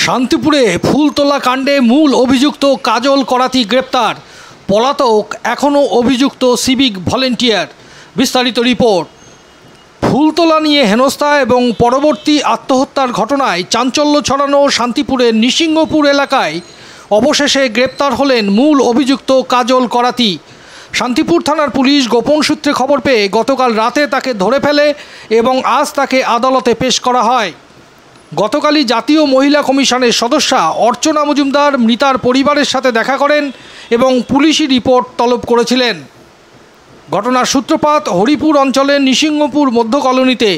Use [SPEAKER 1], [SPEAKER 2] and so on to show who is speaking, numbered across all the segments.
[SPEAKER 1] শান্তিপুরে ফুলতোলা কাণ্ডে মূল অভিযুক্ত কাজল করাতি গ্রেপ্তার। পলাতক এখনও অভিযুক্ত সিভিক ভলেন্টিয়ার। বিস্তারিত রিপোর্ট। ফুলতোলা নিয়ে হেনস্থা এবং পরবর্তী আত্মহত্যার ঘটনায় চাঞ্চল্য ছড়ানো শান্তিপুরের নৃসিংহপুর এলাকায় অবশেষে গ্রেপ্তার হলেন মূল অভিযুক্ত কাজল করাতি। শান্তিপুর থানার পুলিশ গোপন সূত্রে খবর পেয়ে গতকাল রাতে তাকে ধরে ফেলে এবং আজ তাকে আদালতে পেশ করা হয়। গতকালই জাতীয় মহিলা কমিশনের সদস্যা অর্চনা মজুমদার মৃতার পরিবারের সাথে দেখা করেন এবং পুলিশি রিপোর্ট তলব করেছিলেন। ঘটনার সূত্রপাত হরিপুর অঞ্চলের নৃসিংহপুর মধ্য কলোনিতে।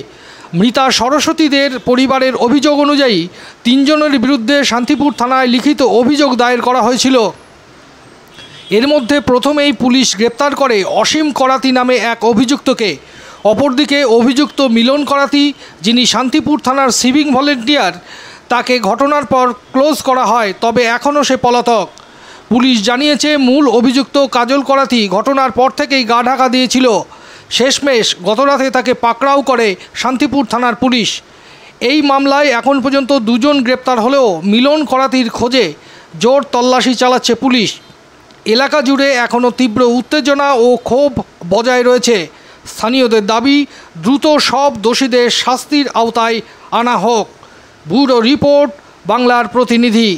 [SPEAKER 1] মৃতা সরস্বতীদের পরিবারের অভিযোগ অনুযায়ী 3 জনের বিরুদ্ধে শান্তিপুর থানায় লিখিত অভিযোগ দায়ের করা হয়েছিল। এর মধ্যে প্রথমেই পুলিশ গ্রেপ্তার করে অসীম করাতি নামে এক অভিযুক্তকে। অপরদিকে অভিযুক্ত মিলন করাতি, যিনি শান্তিপুর থানার সিভিক ভলেন্টিয়ার, তাকে ঘটনার পর ক্লোজ করা হয়, তবে এখনও সে পলাতক। পুলিশ জানিয়েছে মূল অভিযুক্ত কাজল করাতি ঘটনার পর থেকেই গা ঢাকা দিয়েছিল। শেষমেশ গতরাতে তাকে পাকড়াও করে শান্তিপুর থানার পুলিশ। এই মামলায় এখন পর্যন্ত 2 জন গ্রেপ্তার হলেও মিলন করাতির খোঁজে জোর তল্লাশি চালাচ্ছে পুলিশ। এলাকা জুড়ে এখনও তীব্র উত্তেজনা ও ক্ষোভ বজায় রয়েছে। স্থানীয়দের দাবি দ্রুত সব দোষীদের শাস্তির আওতায় আনা হোক। ব্যুরো রিপোর্ট, বাংলার প্রতিনিধি।